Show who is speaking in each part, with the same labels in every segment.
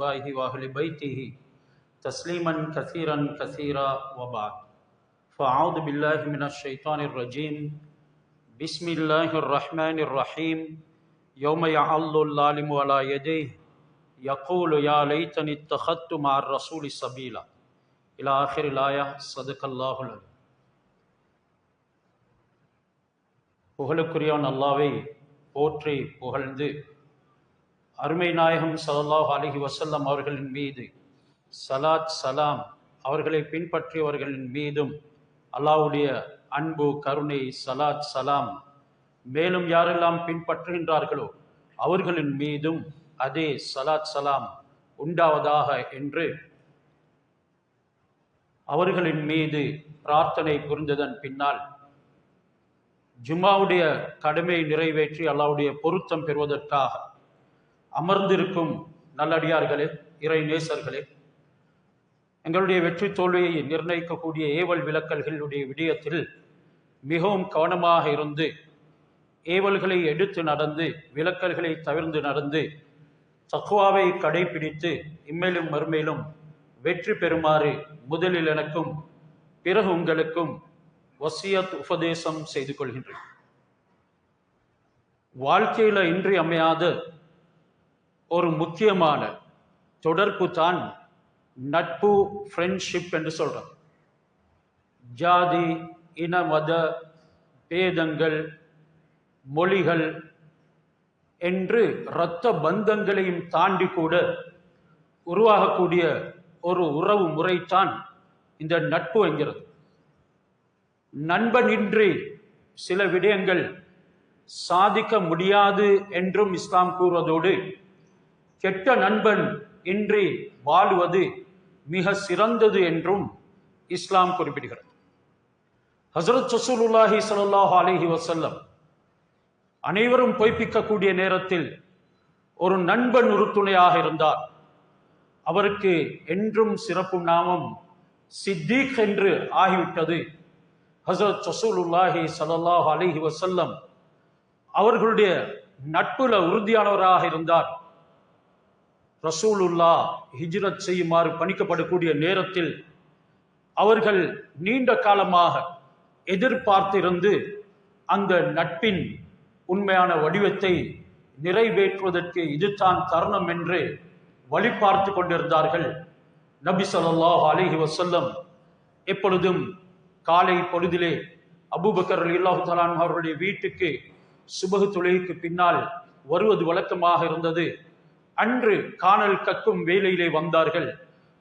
Speaker 1: وأهل بيته تسليما كثيرا كثيرا وبعد فأعوذ بالله من الشيطان الرجيم بسم الله الرحمن الرحيم يوم يعض الظالم على يديه يقول يا ليتني اتخذت مع الرسول سبيلا إلى آخر الآية صدق الله العظيم. புகழுக்குரியவன் அல்லாஹ்வை போற்றி புகழ்ந்து அருமை நாயகம் ஸல்லல்லாஹு அலைஹி வஸல்லம் அவர்களின் மீது சலாத் சலாம் அவர்களை பின்பற்றியவர்களின் மீதும் அல்லாஹ்வுடைய அன்பு கருணை சலாத் சலாம் மேலும் யாரெல்லாம் பின்பற்றுகின்றார்களோ அவர்களின் மீதும் அதே சலாத் சலாம் உண்டாவதாக என்று அவர்களின் மீது பிரார்த்தனை புரிந்ததன் பின்னால் ஜும்மாவுடைய கடமையை நிறைவேற்றி அல்லாஹ்வுடைய பொருத்தம் பெறுவதற்காக அமர்ந்திருக்கும் நல்லடியார்களே, இறை நேசர்களே, எங்களுடைய வெற்றி தோல்வியை நிர்ணயிக்கக்கூடிய ஏவல் விலக்கல்களுடைய விடயத்தில் மிகவும் கவனமாக இருந்து ஏவல்களை எடுத்து நடந்து விலக்கல்களை தவிர்த்து நடந்து தக்வாவை கடைபிடித்து இம்மேலும் மறுமேலும் வெற்றி பெறுமாறு முதலில் எனக்கும் பிறகு உங்களுக்கும் வசியத் உபதேசம் செய்து கொள்கின்றேன். வாழ்க்கையில இன்றியமையாத ஒரு முக்கியமான தொடர்பு தான் நட்பு, ஃப்ரெண்ட்ஷிப் என்று சொல்றோம். ஜாதி, இன, மத பேதங்கள், மொழிகள் என்று இரத்த பந்தங்களையும் தாண்டி கூட உருவாகக்கூடிய ஒரு உறவு முறைதான் இந்த நட்பு என்கிறது. நண்பனின்றி சில விடயங்கள் சாதிக்க முடியாது என்றும் இஸ்லாம் கூறுவதோடு கெட்ட நண்பன் இன்றி வாழுவது மிக சிறந்தது என்றும் இஸ்லாம் குறிப்பிடுகிறது. ஹஸரத் ரசூலுல்லாஹி ஸல்லல்லாஹு அலைஹி வஸல்லம் அனைவரும் பொய்ப்பிக்கக்கூடிய நேரத்தில் ஒரு நண்பன் உறுதுணையாக இருந்தார். அவருக்கு என்றும் சிறப்பு நாமம் சித்தீக் என்று ஆகிவிட்டது. ஹஸரத் ரசூலுல்லாஹி ஸல்லல்லாஹு அலைஹி வஸல்லம் அவர்களுடைய நட்புல உறுதியானவராக இருந்தார். ரசூலுல்லா ஹிஜ்ரத் செய்யுமாறு பணிக்கப்படக்கூடிய நேரத்தில் அவர்கள் நீண்ட காலமாக எதிர்பார்த்திருந்து அந்த நட்பின் உண்மையான வடிவத்தை நிறைவேற்றுவதற்கு இதுதான் தருணம் என்று வழிபார்த்து கொண்டிருந்தார்கள். நபி ஸல்லல்லாஹு அலைஹி வஸல்லம் எப்பொழுதும் காலை பொழுதிலே அபூபக்கர் ரலியல்லாஹு தஆலா அன்ஹு அவர்களுடைய வீட்டுக்கு சுபஹ் தொழுகைக்கு பின்னால் வருவது வழக்கமாக இருந்தது. அன்று காணல் கக்கும் வேலையிலே வந்தார்கள்.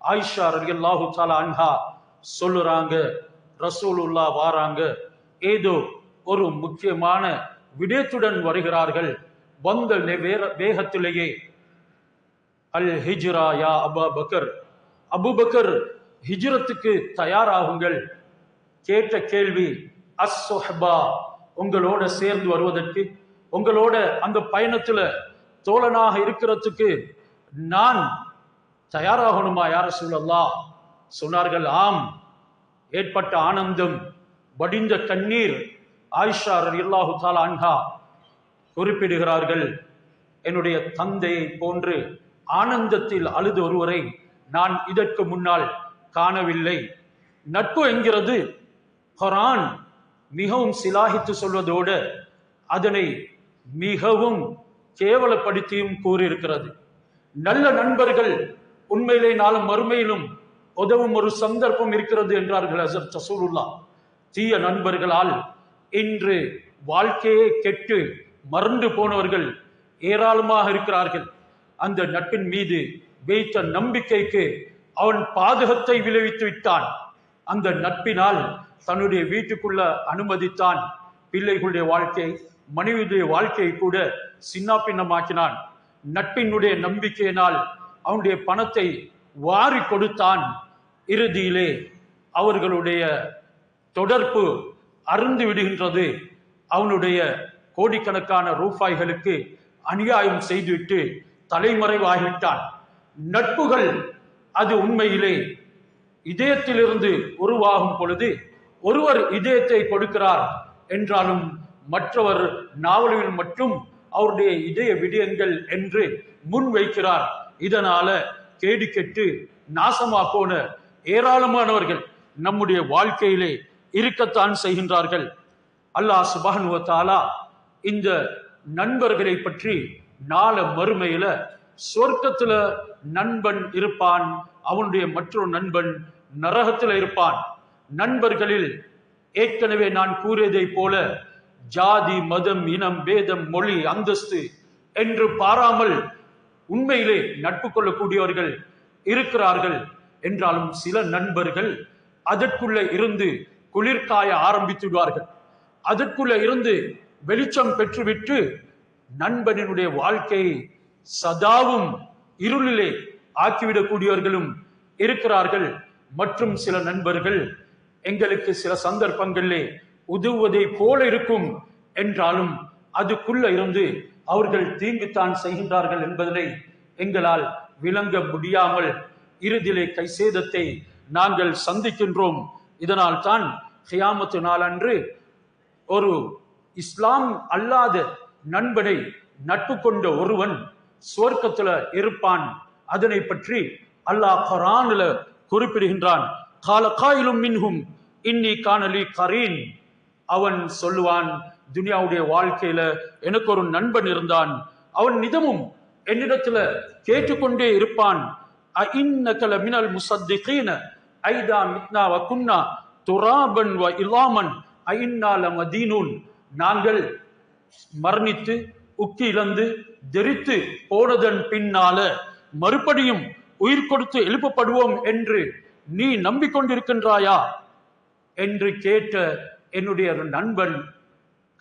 Speaker 1: ஆயிஷா ரலியல்லாஹு தஆலா அன்ஹா சொல்லுறாங்க, ரசூலுல்லா வாராங்க, ஏதோ ஒரு முக்கியமான விடயத்துடன் வருகிறார்கள். வந்த வேகத்திலேயே அல் ஹிஜ்ரா யா அபூபக்கர், அபூபக்கர் ஹிஜ்ரத்துக்கு தயாராகுங்கள். கேட்ட கேள்வி அஸ்ஸுஹ்பா, உங்களோட சேர்ந்து வருவதற்கு, உங்களோட அந்த பயணத்துல தோழனாக இருக்கிறதுக்கு நான் தயாராகணுமா யா ரசூலல்லாஹ்? சொன்னார்கள், ஆம். ஏற்பட்ட ஆனந்தம், வடிந்த கண்ணீர். ஆயிஷா ரலியல்லாஹு தஆலா அன்ஹா குறிப்பிடுகிறார்கள், என்னுடைய தந்தையை போன்று ஆனந்தத்தில் அழுது ஒருவரை நான் இதற்கு முன்னால் காணவில்லை. நட்பு என்கிறது குர்ஆன் மிகவும் சிலாகித்து சொல்வதோடு அதனை மிகவும் கேவலப்படுத்தியும் கூறியிருக்கிறது. நல்ல நண்பர்கள் உண்மையிலே நாளும் மறுமையிலும் உதவும் ஒரு சந்தர்ப்பம் இருக்கிறது என்றார்கள் ஹஸரத் ரசூலுல்லாஹ். தீய நண்பர்களால் இன்று வாழ்க்கையே கெட்டு மறந்து போனவர்கள் ஏராளமாக இருக்கிறார்கள். அந்த நட்பின் மீது வைத்த நம்பிக்கைக்கு அவன் பாதகத்தை விளைவித்து விட்டான். அந்த நட்பினால் தன்னுடைய வீட்டுக்குள்ள அனுமதித்தான். பிள்ளைகளுடைய வாழ்க்கை, மனைவியுடைய வாழ்க்கையை கூட சின்ன பின்னமாக்கினான். நட்பினுடைய நம்பிக்கையினால் அவனுடைய பணத்தை வாரி கொடுத்தான். இறுதியிலே அவர்களுடைய தொடர்பு அருந்து விடுகின்றது. அவனுடைய கோடிக்கணக்கான ரூபாய்களுக்கு அநியாயம் செய்துவிட்டு தலைமறைவாகிவிட்டான். நட்புகள் அது உண்மையிலே இதயத்திலிருந்து உருவாகும் பொழுது ஒருவர் இதயத்தை கொடுக்கிறார் என்றாலும் மற்றவர் நாவலில் மட்டும் அவருடைய இதய விடயங்கள் என்று முன் வைக்கிறார். இதனால கேடு கெட்டு நாசமா போன ஏராளமானவர்கள் நம்முடைய வாழ்க்கையிலே இருக்கத்தான் செய்கின்றார்கள். அல்லாஹ் சுப்ஹானஹு வ தஆலா இந்த நண்பர்களை பற்றி நாள மறுமையில சொர்க்கத்துல நண்பன் இருப்பான், அவனுடைய மற்றொரு நண்பன் நரகத்துல இருப்பான். நண்பர்களில் ஏற்கனவே நான் கூறியதை போல ஜாதி, மதம், இனம், பேதம், மொழி, அந்தஸ்து என்று பாராமல் உண்மையிலே நட்பு கொள்ளக்கூடியவர்கள் இருக்கிறார்கள். என்றாலும் சில நண்பர்கள் அதற்குள்ள இருந்து குளிர்காய ஆரம்பித்துள்ளார்கள். அதற்குள்ள இருந்து வெளிச்சம் பெற்றுவிட்டு நண்பனினுடைய வாழ்க்கையை சதாவும் இருளிலே ஆக்கிவிடக்கூடியவர்களும் இருக்கிறார்கள். மற்றும் சில நண்பர்கள் எங்களுக்கு சில சந்தர்ப்பங்களிலே உதவுவதை போல இருக்கும் என்றாலும் அதுக்குள்ள இருந்து அவர்கள் தீங்குத்தான் செய்கின்றார்கள் என்பதனை எங்களால் விளங்க முடியாமல் இறுதியிலே கை சேதத்தை நாங்கள் சந்திக்கின்றோம். இதனால் தான் கியாமத்து நாளன்று ஒரு இஸ்லாம் அல்லாத நண்பனை நட்பு கொண்ட ஒருவன் சுவர்க்கத்துல இருப்பான். அதனை பற்றி அல்லாஹ் குர்ஆன்ல குறிப்பிடுகின்றான். கால காயிலும் மின்ஹும் இன்னி கானலி கரீன். அவன் சொல்லுவான், துனியாவுடைய வாழ்க்கையில எனக்கு ஒரு நண்பன் இருந்தான், அவன் நிதமும் என்னிடத்துல கேட்டுக்கொண்டே இருப்பான். அஇன்னக லமினல் முஸத்திகீன ஐதா மித்னா வ குன்னா துராபன் வ இலாமன் அஇன்னா லமதீனூன். நாங்கள் மரணித்து உக்கி இழந்து தெரித்து போனதன் பின்னால மறுபடியும் உயிர் கொடுத்து எழுப்பப்படுவோம் என்று நீ நம்பிக்கொண்டிருக்கின்றாயா என்று கேட்ட என்னுடைய நண்பன்,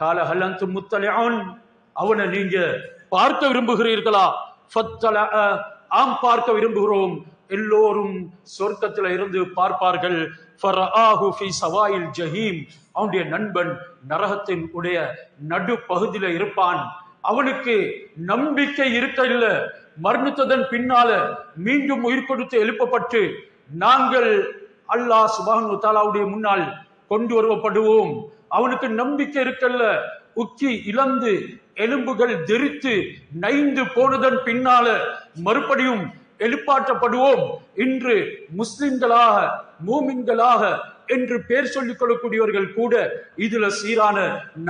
Speaker 1: கால ஹலந்து முத்தலிஆன், அவனை நீங்க பார்க்க விரும்புகிறீர்களா? ஆம், பார்க்க விரும்புகிறோம். எல்லோரும் சொர்க்கத்தில் இருந்து பார்ப்பார்கள். ஃபரஆஹு ஃபீ சவாயில் ஜஹீம். அவனுடைய நண்பன் நரகத்தின் உடைய நடு பகுதியில இருப்பான். அவனுக்கு நம்பிக்கை இருக்க இல்ல. மரணித்ததன் பின்னால மீண்டும் உயிர் கொடுத்து எழுப்பப்பட்டு நாங்கள் அல்லாஹ் சுப்ஹானஹு வ தஆலாவுடைய முன்னால் கொண்டு வரப்படுவோம். அவனுக்கு நம்பிக்கை இருக்கல்ல. உக்கி இழந்து எலும்புகள் தெரித்து நைந்து போனதன் பின்னால மறுபடியும் எழுப்பாற்றப்படுவோம். இன்று முஸ்லிம்களாக மூமின்களாக என்று பெயர் சொல்லிக் கொள்ளக்கூடியவர்கள் கூட இதுல சீரான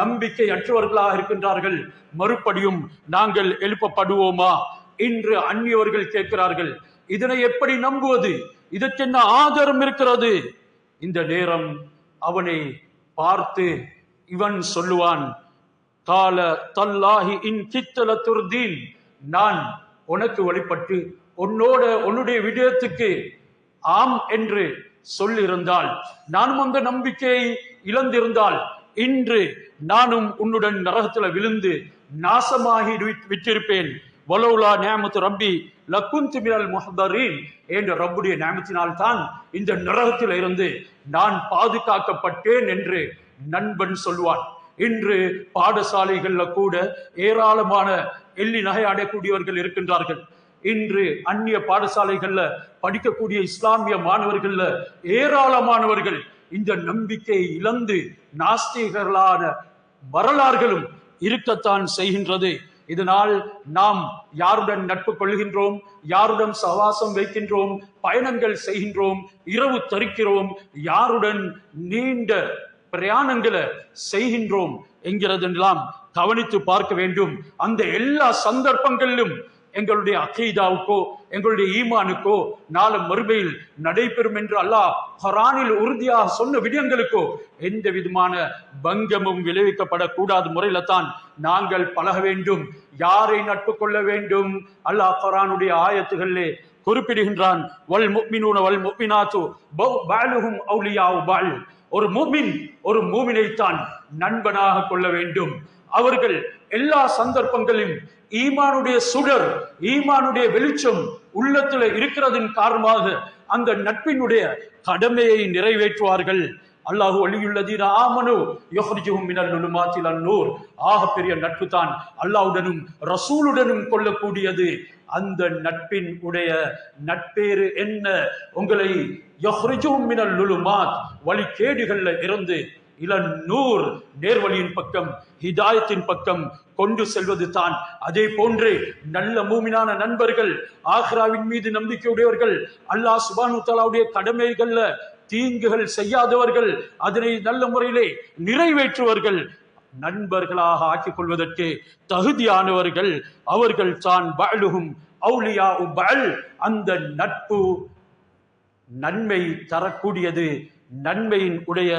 Speaker 1: நம்பிக்கை அற்றவர்களாக இருக்கின்றார்கள். மறுபடியும் நாங்கள் எழுப்பப்படுவோமா என்று அந்நியவர்கள் கேட்கிறார்கள். இதனை எப்படி நம்புவது? இதற்கு என்ன ஆதாரம் இருக்கிறது? இந்த நேரம் அவனை பார்த்து இவன் சொல்லுவான், கால தல்லாஹி இன் கித்தல துர்தீன். நான் உனக்கு வழிபட்டு உன்னுடைய விடயத்துக்கு ஆம் என்று சொல்லியிருந்தால், நானும் அந்த நம்பிக்கையை இழந்திருந்தால் இன்று நானும் உன்னுடன் நரகத்துல விழுந்து நாசமாகி விட்டிருப்பேன். வலௌலா நிஅமத்து ரப்பி லகுன்து மினல் முஹ்தரீன். என்ற ரப்புடைய நிஅமத்தினால் தான் இந்த நரகத்தில் இருந்து நான் பாதுகாக்கப்பட்டேன் என்று நண்பன் சொல்வான். இன்று பாடசாலைகள்ல கூட ஏராளமான எள்ளி நகை அடையக்கூடியவர்கள் இருக்கின்றார்கள். இன்று அந்நிய பாடசாலைகள்ல படிக்கக்கூடிய இஸ்லாமிய மாணவர்கள்ல ஏராளமானவர்கள் இந்த நம்பிக்கையை இழந்து நாஸ்திகர்களான வரலாறுகளும் இருக்கத்தான் செய்கின்றது. இதனால் நாம் யாருடன் நட்பு கொள்கின்றோம், யாருடன் சவாசம் வைக்கின்றோம், பயணங்கள் செய்கின்றோம், இரவு தரிக்கிறோம், யாருடன் நீண்ட பிரயாணங்களை செய்கின்றோம் என்கிறதெல்லாம் கவனித்து பார்க்க வேண்டும். அந்த எல்லா சந்தர்ப்பங்களிலும் எங்களுடைய அகீதாவுக்கோ எங்களுடைய ஈமானுக்கோ நாளை மறுமையில் நடைபெறும் என்று அல்லாஹ் குர்ஆனில் உறுதியாக சொன்ன விடயங்களுக்கோ எந்த விதமான பங்கமும் விளைவிக்கப்படக்கூடாத முறையில தான் நாங்கள் பழக வேண்டும். யாரை நட்பு கொள்ள வேண்டும்? அல்லாஹ் குர்ஆனுடைய ஆயத்துகளிலே குறிப்பிடுகின்றான், வல் முஃமினூன வல் முஃமினாத்து பஅலுஹும் அவுலியாஉ பஅல். ஒரு முஃமின் ஒரு மூமினைத்தான் நண்பனாக கொள்ள வேண்டும். அவர்கள் எல்லா சந்தர்ப்பங்களிலும் ஈமானுடைய சுடர், ஈமானுடைய வெளிச்சம் உள்ளத்துல இருக்கிறதின் காரணமாக அந்த நட்பினுடைய கடமையை நிறைவேற்றுவார்கள். அல்லாஹு வலியுல்லதீன ஆமனு யுஹ்ரிஜுஹும் மினல் லுலுமாத்தி இலன் நூர். ஆக பெரிய நட்பு தான் அல்லாஹ்வுடனும் ரசூலுடனும் கொள்ளக்கூடியது. அந்த நட்பின் உடைய நட்பேறு என்ன? உங்களை யுஹ்ரிஜுஹும் மினல் லுலுமாத், வழிகேடுகள்ல இருந்து இளன் நூர், நேர்வழியின் பக்கம், ஹிதாயத்தின் பக்கம் கொண்டு செல்வது தான். அதே போன்று நல்ல மூமினான நண்பர்கள், ஆக்ராவின் மீது நம்பிக்கையுடையவர்கள், அல்லாஹ் சுப்ஹானஹு வ தஆலாவுடைய கடமைகள்ல தீங்குகள் செய்யாதவர்கள், அதனை நல்ல முறையிலே நிறைவேற்றுவர்கள், நண்பர்களாக ஆக்கிக் கொள்வதற்கு தகுதியானவர்கள் அவர்கள் தான். பஅலுஹும் அவுலியா பஅல், அந்த நட்பு நன்மை தரக்கூடியது, நன்மையின் உடைய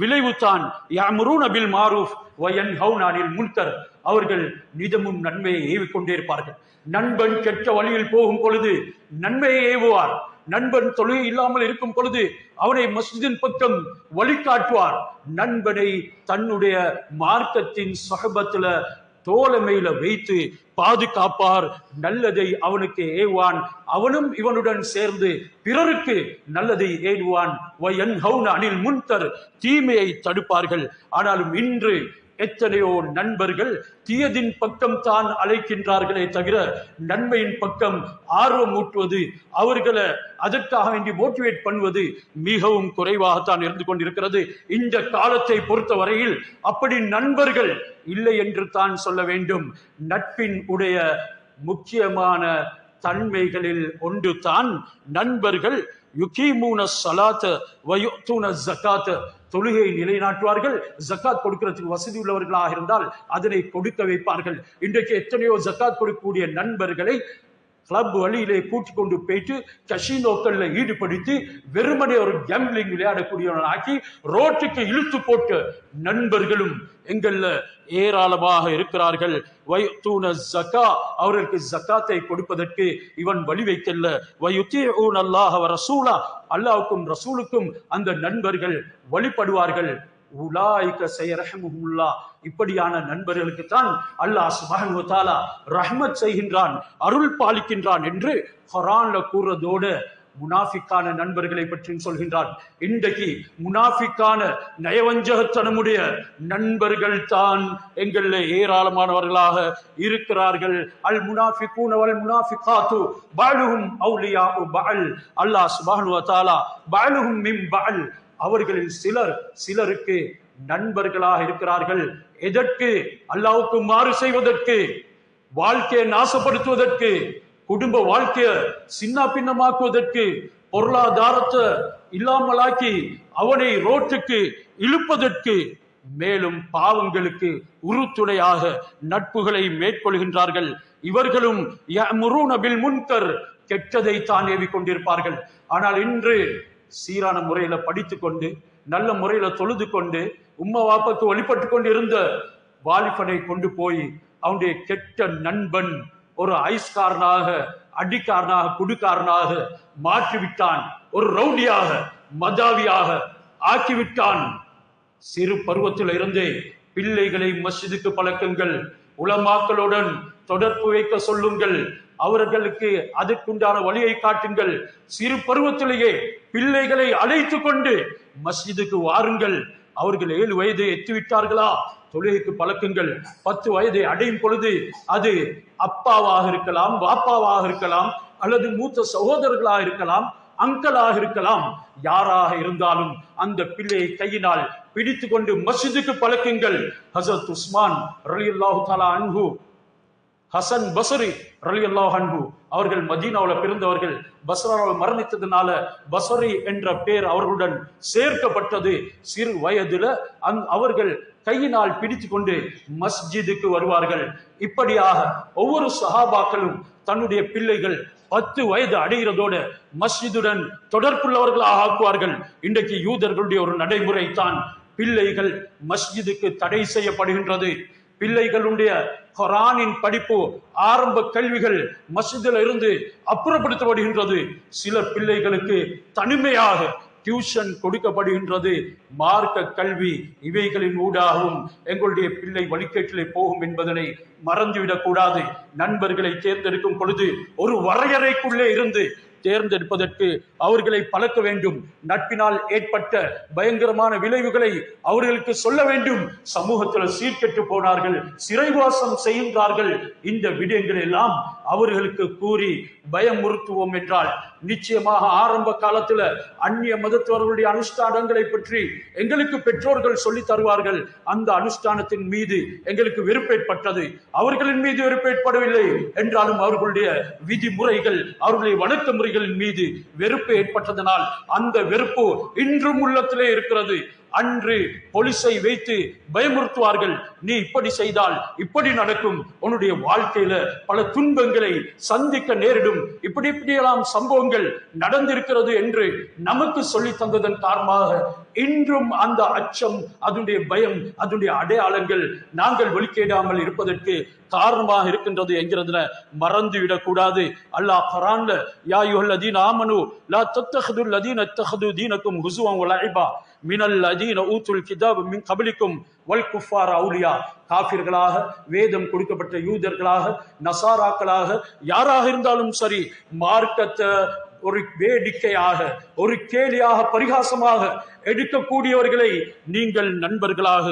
Speaker 1: விளைவு தான். யஅமுரூன பில் மாரூஃப் வ யன்ஹவுன அனில் முன்கர், அவர்கள் நிதமும் நன்மையை ஏவிக் கொண்டே இருப்பார்கள். நண்பன் கெட்ட வழியில் போகும் பொழுது நன்மையை ஏவுவார். நண்பன் தொழுகை இல்லாமல் இருக்கும் பொழுது அவனை மஸ்ஜிதின் பக்கம் வழிகாட்டுவார். நண்பனை தன்னுடைய மார்க்கத்தின் சஹபத்துல தோழமையில வைத்து பாதுகாப்பார். நல்லதை அவனுக்கு ஏவான், அவனும் இவனுடன் சேர்ந்து பிறருக்கு நல்லதை ஏவுவான். அனில் முன்கர், தீமையை தடுப்பார்கள். ஆனாலும் இன்று எத்தனையோ நண்பர்கள் தீயதின் பக்கம் தான் அழைக்கின்றார்களே தவிர நன்மையின் பக்கம் ஆர்வம் ஊட்டுவது, அவர்களை அதற்காக வேண்டி மோட்டிவேட் பண்ணுவது மிகவும் குறைவாகத்தான் இருந்து கொண்டிருக்கிறது. இந்த காலத்தை பொறுத்த வரையில் அப்படி நண்பர்கள் இல்லை என்று தான் சொல்ல வேண்டும். நட்பின் உடைய முக்கியமான தன்மைகளில் ஒன்று தான் நண்பர்கள் யுகீமூன ஸலாத்த வ யுத்தூன ஸகாத்த, தொழுகையை நிலைநாட்டுவார்கள். ஜக்காத் கொடுக்கிறதுக்கு வசதி உள்ளவர்களாக இருந்தால் அதனை கொடுக்க வைப்பார்கள். இன்றைக்கு எத்தனையோ ஜக்காத் கொடுக்கக்கூடிய நண்பர்களை கிளப் வழியிலே கூட்டிக் கொண்டு போயிட்டு கசினோக்கள்ல ஈடுபடுத்தி வெறுமனே ஒரு கேம்பிளிங் விளையாடக்கூடியவன் ஆக்கி ரோட்டுக்கு இழுத்து போட்ட நண்பர்களும் எங்கள்ல ஏராளமாக இருக்கிறார்கள். அவர்களுக்கு ஜக்காத்தை கொடுப்பதற்கு இவன் வழி வைக்கல. அல்லாஹ்வுக்கும் ரசூலுக்கும் அந்த நண்பர்கள் வழிபடுவார்கள். இப்படியான நண்பர்களுக்கு தான் அல்லாஹ் சுப்ஹானஹு வ தஆலா ரஹ்மத் செய்கின்றான், அருள் பாலிக்கின்றான் என்று குர்ஆன்ல கூறதோடு முனாஃபிக்கான நண்பர்களை பற்றி சொல்கின்றான். இன்றைக்கு முனாஃபிக்கான நயவஞ்சகத்தனமுடைய நண்பர்கள் தான் எங்கள ஏராளமானவர்களாக இருக்கிறார்கள். அல் முனாஃபிகூன வல் முனாஃபிகாத்து பஅலுஹும் அவுலியாஉ பஅல். அல்லாஹ் சுப்ஹானஹு வ தஆலா பஅலுஹும் மின் பஅல், அவர்களில் சிலர் சிலருக்கு நண்பர்களாக இருக்கிறார்கள். எதற்கு? அல்லாஹ்வுக்கு மாறு செய்வதற்கு, வாழ்க்கையை நாசப்படுத்துவதற்கு, குடும்ப வாழ்க்கையை சின்ன பின்னமாக்குவதற்கு, பொருளாதாரத்தை இல்லாமலாக்கி அவனை ரோட்டுக்கு இழுப்பதற்கு, மேலும் பாவங்களுக்கு உறுதுணையாக நட்புகளை மேற்கொள்கின்றார்கள். இவர்களும் யஅமுரூன பில் முன்கர், கெட்டதை தான் ஏவிக் கொண்டிருப்பார்கள். ஆனால் இன்று சீரான முறையில படித்துக் கொண்டு நல்ல முறையில தொழுது கொண்டு உம்மா வாப்பாக்கு வழிபட்டு கொண்டு இருந்த வாலிபனை கொண்டு போய் அவனுடைய கெட்ட நண்பன் ஒரு ஐஸ்காரனாக, அடிக்காரனாக, குடுக்காரனாக மாற்றிவிட்டான். ஒரு ரவுடியாக, மதாவியாக ஆக்கிவிட்டான். சிறு பருவத்தில் இருந்தே பிள்ளைகளை மஸ்ஜிதுக்கு பழக்குங்கள், உலமாக்களுடன் தொடர்பு வைக்க சொல்லுங்கள், அவர்களுக்கு அதற்குண்டான வழியை காட்டுங்கள். சிறு பருவத்திலேயே பிள்ளைகளை அழைத்து கொண்டு மஸ்ஜிதுக்கு வாருங்கள். அவர்கள் 7 வயதை எத்திவிட்டார்களா, தொழுகைக்கு பழக்குங்கள். 10 வயதை அடையும் பொழுது அது அப்பாவாக இருக்கலாம், பாப்பாவாக இருக்கலாம், அல்லது மூத்த சகோதரர்களாக இருக்கலாம், அங்கலாக இருக்கலாம், யாராக இருந்தாலும் அந்த பிள்ளையை கையினால் பிடித்து கொண்டு மஸ்ஜிதுக்கு பழக்குங்கள். ஹஸரத் உஸ்மான் ரலியல்லாஹு தஆலா அன்ஹு, ஹசன் பஸ்ரி ரலியல்லாஹு அன்ஹு அவர்கள் மதீனாவுல பிறந்தவர்கள். பஸ்ராவில் மரணித்ததுனால பஸ்ரி என்ற பெயர் அவர்களுடன் சேர்க்கப்பட்டது. சிறு வயதுல அவர்கள் கையினால் பிடித்து கொண்டு மஸ்ஜிதுக்கு வருவார்கள். இப்படியாக ஒவ்வொரு சஹாபாக்களும் தன்னுடைய பிள்ளைகள் 10 வயது அடைகிறதோடு மஸ்ஜிதுடன் தொடர்புள்ளவர்களாக ஆக்குவார்கள். இன்றைக்கு யூதர்களுடைய ஒரு நடைமுறை தான் பிள்ளைகள் மஸ்ஜிதுக்கு தடை செய்யப்படுகின்றது. பிள்ளைகளுடைய குர்ஆனின் படிப்பு, ஆரம்ப கல்விகள் மஸ்ஜிதில் இருந்து அப்புறப்படுத்தப்படுகின்றது. சில பிள்ளைகளுக்கு தனிமையாக டியூஷன் கொடுக்கப்படுகின்றது. மார்க்க கல்வி இவைகளின் ஊடாகவும் எங்களுடைய பிள்ளை வழிகேட்டிலே போகும் என்பதனை மறந்துவிடக் கூடாது. நண்பர்களை தேர்ந்தெடுக்கும் பொழுது ஒரு வரையறைக்குள்ளே இருந்து தேர்ந்தெடுப்பதற்கு அவர்களை பழக்க வேண்டும். நட்பினால் ஏற்பட்ட பயங்கரமான விளைவுகளை அவர்களுக்கு சொல்ல வேண்டும். சமூகத்தில் சீர்கெட்டு போனார்கள், சிறைவாசம் செய்கின்றார்கள். இந்த விடயங்கள் எல்லாம் அவர்களுக்கு கூறி பயமுறுத்துவோம் என்றால் நிச்சயமாக ஆரம்ப காலத்துல அந்நிய மதத்தவர்களுடைய அனுஷ்டானங்களை பற்றி எங்களுக்கு பெற்றோர்கள் சொல்லி தருவார்கள். அந்த அனுஷ்டானத்தின் மீது எங்களுக்கு வெறுப்பேற்பட்டது, அவர்களின் மீது வெறுப்பேற்படவில்லை என்றாலும் அவர்களுடைய விதிமுறைகள், அவர்களுடைய வணக்க முறைகளின் மீது வெறுப்பு ஏற்பட்டதனால் அந்த வெறுப்பு இன்றும் உள்ளத்திலே இருக்கிறது. அன்று போலீஸை வைத்து பயமுறுத்துவார்கள். நீ இப்படி செய்தால் இப்படி நடக்கும், உன்னுடைய வாழ்க்கையில பல துன்பங்களை சந்திக்க நேரிடும், இப்படியெல்லாம் சம்பவங்கள் நடந்திருக்கிறது என்று நமக்கு சொல்லி தந்ததன் காரணமாக இன்றும் அந்த அச்சம், அதனுடைய பயம், அதனுடைய அடையாளங்கள் நாங்கள் வெளிக்கேடாமல் இருப்பதற்கு காரணமாக இருக்கின்றது என்கிறதுல மறந்துவிடக் கூடாது. அல்லாஹ் குர்ஆன்ல யா அய்யுஹல்லதீன ஆமனு லா தத்தஹதுல் லதீன இத்தஹது தீனக்கும் ஹுஸுவன் வ லஇபா மினல் லதீன ஊத்துல் கிதாப மின் கப்லிக்கும் வல் குஃபார் அவுலியா, காஃபிர்களாக வேதம் கொடுக்கப்பட்ட யூதர்களாக நசாராக்களாக யாராக இருந்தாலும் சரி, மார்க்கத்தை ஒரு வேடிக்கையாக, ஒரு கேலியாக, பரிகாசமாக எடுக்கக்கூடியவர்களை நீங்கள் நண்பர்களாக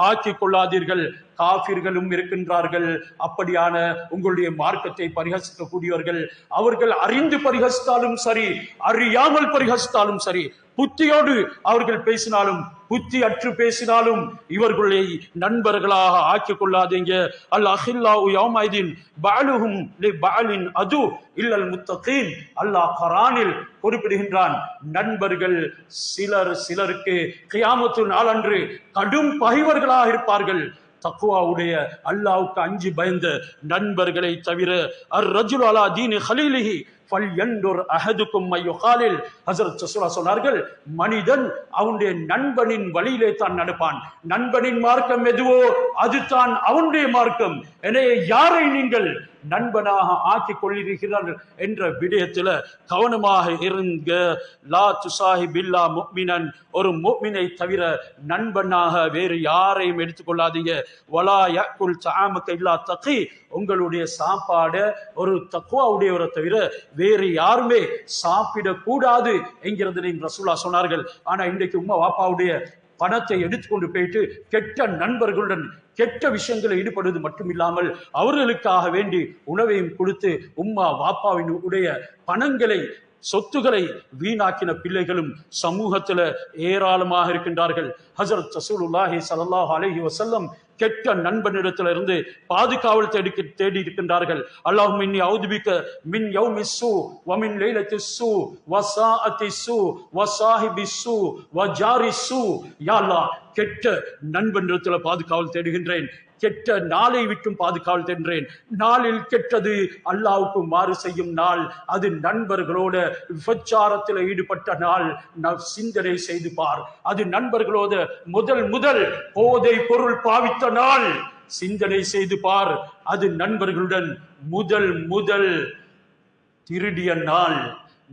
Speaker 1: ஆக்கிக் கொள்ளாதீர்கள். காஃபிர்களும் இருக்கின்றார்கள் அப்படியான உங்களுடைய மார்க்கத்தை பரிகசிக்கக்கூடியவர்கள். அவர்கள் அறிந்து பரிகசித்தாலும் சரி, அறியாமல் பரிகசித்தாலும் சரி, புத்தியோடு அவர்கள் பேசினாலும் புத்தி அற்று பேசினாலும் இவர்களை நண்பர்களாக ஆக்கிக் கொள்ளாதீங்க. அல் அஹில்லாஹு யௌமைதின் பஅலுஹும் லிபஅலின் அது இல்லல் முத்தகீன். அல்லாஹ் குர்ஆனில் குறிப்பிடுகின்றான், நண்பர்கள் சிலருக்கு கியாமத்து நாளன்று கடும் பகைவர்களாக இருப்பார்கள். தக்வாவுடைய அல்லாஹ்வுக்கு அஞ்சி பயந்த நண்பர்களை தவிர. அர் ரஜுலு அலா தீனி ஹலீலிஹி ஃபல்யன்துர் அஹதுக்கும் மய்யுகாலில். ஹஜ்ரத் ரசூலுல்லாஹ் சொன்னார்கள், மனிதன் அவனுடைய நண்பனின் வழியிலே தான் நடப்பான். நண்பனின் மார்க்கம் எதுவோ அதுதான் அவனுடைய மார்க்கம். எனவே யாரை நீங்கள் நண்பனாக ஆக்கிக் கொள்கிறீர்கள் என்ற விடயத்தில் கவனமாக இருங்க. லா துசாஹிபில்லா முஃமினன், ஒரு முஃமினை தவிர நண்பனாக வேறு யாரையும் எடுத்துக்கொள்ளாதீங்க. வலா யக்குல் தஆமக இல்லா தகி, உங்களுடைய சாப்பாடு ஒரு தக்வாவுடையவரை தவிர வேறு யாருமே சாப்பிடக்கூடாது என்கிறது ரசூலுல்லாஹ் சொன்னார்கள். ஆனா இன்றைக்கு உம்மா வாப்பாவுடைய பணத்தை எடுத்துக்கொண்டு போயிட்டு கெட்ட நண்பர்களுடன் கெட்ட விஷயங்களை ஈடுபடுவது மட்டும் இல்லாமல் அவர்களுக்காக வேண்டி உணவையும் கொடுத்து உம்மா வாப்பாவின் உடைய பணங்களை, சொத்துக்களை வீணாக்கின பிள்ளைகளும் சமூகத்துல ஏராளமாக இருக்கின்றார்கள். ஹஜ்ரத் ரசூலுல்லாஹி ஸல்லல்லாஹு அலைஹி வஸல்லம் கெட்ட நண்பனிடத்திலிருந்து பாதுகாவல் தேடி இருக்கின்றார்கள். அல்லாஹும்ம இன்னி அஊதுபிக மின் யௌமிஸ் ஸூ வ மின் லைலத்திஸ் ஸூ வ ஸாஅத்திஸ் ஸூ வ ஸாஹிபிஸ் ஸூ வ ஜாரிஸ் ஸூ. யா அல்லாஹ், கெட்ட நண்பனிடத்தில் பாதுகாவல் தேடுகின்றேன், கெட்ட நாளை விட்டும் பாதுகாவல் தேடுகிறேன். நாளில் கெட்டது அல்லாஹ்வுக்கு மாறு செய்யும் நாள், அது நண்பர்களோட விபச்சாரத்தில் ஈடுபட்ட நாள். சிந்தனை செய்து பார், அது நண்பர்களோட முதல் போதை பொருள் பாவித்த நாள். சிந்தனை செய்து பார், அது நண்பர்களுடன் முதல் திருடிய நாள்,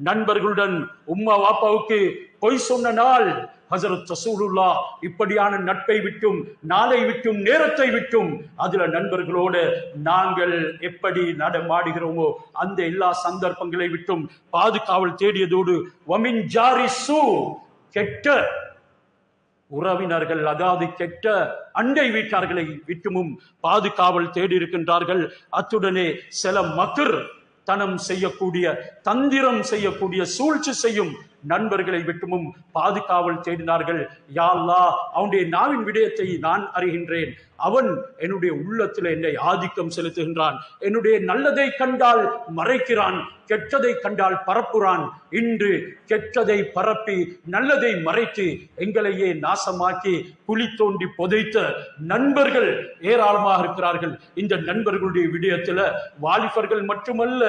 Speaker 1: நண்பர்களுடன் உம்மா வாப்பாவுக்கு பொய் சொன்ன நாள். ஹஜ்ரத் ரசூலுல்லாஹ் இப்படியான நட்பை விட்டும், நாளை விட்டும், நேரத்தை விட்டும், அதுல நண்பர்களோடு நாங்கள் எப்படி நடமாடுகிறோமோ அந்த எல்லா சந்தர்ப்பங்களை விட்டும் பாதுகாவல் தேடியதோடு வமின் ஜாரிசு, கெட்ட உறவினர்கள், அதாவது கெட்ட அண்டை வீட்டார்களை விட்டுமும் பாதுகாவல் தேடி இருக்கின்றார்கள். அத்துடனே சில மக்கள் தனம் செய்யக்கூடிய, தந்திரம் செய்யக்கூடிய, சூழ்ச்சி செய்யும் நண்பர்களை விட்டுமும் பாதுகாவல் தேடினார்கள். யா அல்லாஹ், அவனுடைய நாவின் விடயத்தை நான் அறிகின்றேன், அவன் என்னுடைய உள்ளத்தில் என்னை ஆதிக்கம் செலுத்துகின்றான், என்னுடைய நல்லதை கண்டால் மறைக்கிறான், கெட்டதை கண்டால் பரப்புறான். இன்று கெட்டதை பரப்பி நல்லதை மறைத்து எங்களையே நாசமாக்கி குழி தோண்டி புதைத்த நண்பர்கள் ஏராளமாக இருக்கிறார்கள். இந்த நண்பர்களுடைய விடயத்தில் வாலிபர்கள் மட்டுமல்ல,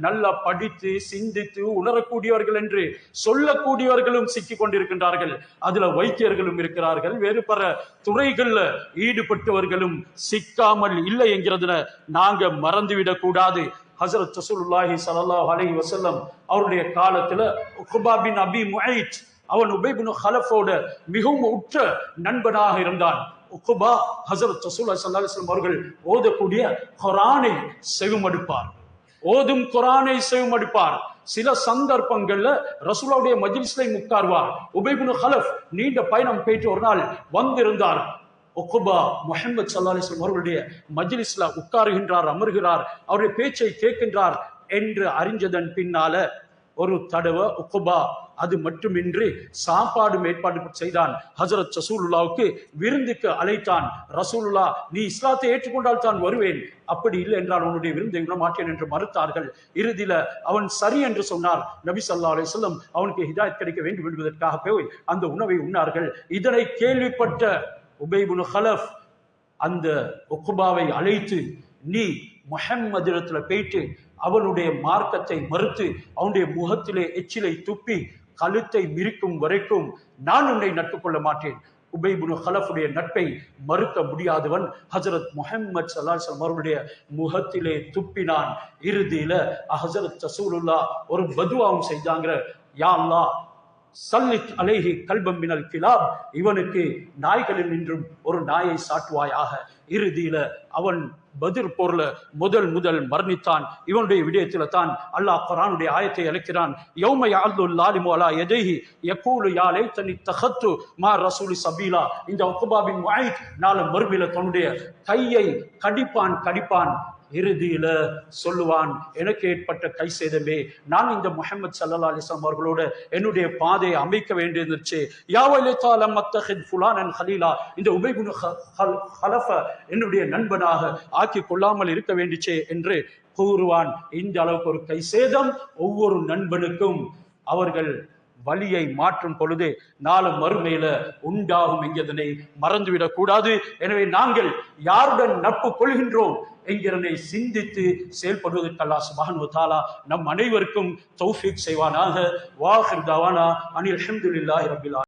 Speaker 1: நல்லா படித்து சிந்தித்து உணரக்கூடியவர்கள் என்று சொல்லக்கூடியவர்களும் சிக்கிக் கொண்டிருக்கின்றார்கள். அதுல வைத்தியர்களும் இருக்கிறார்கள், வேறு பல துறைகள்ல ஈடுபட்டவர்களும் சிக்காமல் இல்லை என்கிறதுல நாங்க மறந்துவிடக் கூடாது. ஹஜ்ரத் ரசூலுல்லாஹி ஸல்லல்லாஹு அலைஹி வஸல்லம் அவருடைய காலத்துல உக்பா பின் அபி முஐத், அவன் உபை பின் ஹலஃபோட மிகவும் உற்ற நண்பனாக இருந்தான். உக்பா ஹஜ்ரத் ரசூலுல்லாஹி ஸல்லல்லாஹு அலைஹி வஸல்லம் அவர்கள் ஓதக்கூடிய குர்ஆனை செவிமடுப்பார், ஓதும் குர்ஆனை செவிமடுப்பார். சில சந்தர்ப்பங்கள்ல ரசூலுல்லாஹ்வுடைய மஜ்லிஸ்ல உட்கார்வார். உபை இப்னு கலஃப் நீண்ட பயணம் போயிட்டு ஒரு நாள் வந்திருந்தார். உக்பா முஹம்மது ஸல்லல்லாஹு அலைஹி வஸல்லம் அவர்களுடைய மஜ்லிஸ்ல உட்காருகின்றார், அமர்கிறார், அவருடைய பேச்சை கேட்கின்றார் என்று அறிஞ்சதன் பின்னால ஒரு தடவை உக்பா அது மட்டுமின்றி சாப்பாடு ஏற்பாடு செய்தான். ஹஜரத் ரசூலுல்லாஹ்வுக்கு விருந்துக்கு அழைத்தான். ரசூலுல்லாஹ் நீ இஸ்லாத்தை ஏற்றுக்கொண்டால் தான் வருவேன், அப்படி இல்லை என்றால் உன்னுடைய விருந்தை உண்ண மாட்டேன் என்று மறுத்தார்கள். இறுதியில அவன் சரி என்று சொன்னார். நபி ஸல்லல்லாஹு அலைஹி வஸல்லம் அவனுக்கு ஹிதாயத் கிடைக்க வேண்டும் என்பதற்காக போய் அந்த உணவை உண்ணார்கள். இதனை கேள்விப்பட்ட உபை இப்னு கலஃப் அந்த உக்பாவை அழைத்து, நீ முஹம்மதிடத்துல போயிட்டு அவனுடைய மார்க்கத்தை மறுத்து அவனுடைய முகத்திலே எச்சிலை துப்பி கழுத்தை மிரிக்கும் வரைக்கும் நான் உன்னை நட்பு கொள்ள மாட்டேன். உபை இப்னு கலஃபுடைய நட்பை மறுக்க முடியாதவன் ஹஜரத் முஹம்மது ஸல்லல்லாஹு அலைஹி வஸல்லம் அவருடைய முகத்திலே துப்பினான். இறுதியில ஹஜரத் ரசூலுல்லாஹ் ஒரு பதுவாவும் செஞ்சாங்க. யா அல்லாஹ் சல்லித் அலைஹி கல்பம் மினல் கிலாப், இவனுக்கு நாய்களில் நின்றும் ஒரு நாயை சாட்டுவாயாக. இறுதியில அவன் பத்ர் போர்ல முதல் மரணித்தான். இவனுடைய விடயத்தில தான் அல்லாஹ் குர்ஆனுடைய ஆயத்தை இறக்கிறான். யௌம யஅல்லுல் லாலிமு அலா யதைஹி யகூலு யா லைத்தனி தகத்து மா ரசூலி சபீலா. இந்த உக்பா பின் முஐத் நாள மறுமையில தன்னுடைய கையை கடிப்பான். இறுதியில சொல்லுவான், எனக்கு ஏற்பட்ட கை சேதமே, நான் இந்த முஹம்மது ஸல்லல்லாஹு அலைஹி வஸல்லம் அவர்களோட என்னுடைய பாதையை அமைக்க வேண்டியிருந்துச்சு. யா வைலதா லம் அத்தஹித் ஃபுலானன் கலீலா, இந்த உபை இப்னு கலஃப என்னுடைய நண்பனாக ஆக்கி கொள்ளாமல் இருக்க வேண்டிச்சே என்று கூறுவான். இந்த அளவுக்கு ஒரு கை சேதம் ஒவ்வொரு நண்பனுக்கும் அவர்கள் வழியை மாற்றும் பொழுது நாளை மறுமையில உண்டாகும் என்கிறதனை மறந்துவிடக் கூடாது. எனவே நாங்கள் யாருடன் நட்பு கொள்கின்றோம் என்கிறதை சிந்தித்து செயல்படுவதற்கு அல்லாஹ் சுப்ஹானஹு வ தஆலா நம் அனைவருக்கும் தௌஃபீக் செய்வானாக. வாஹிர் தவானா அனில் ஹம்துலில்லாஹி ரப்பில் ஆலமீன்.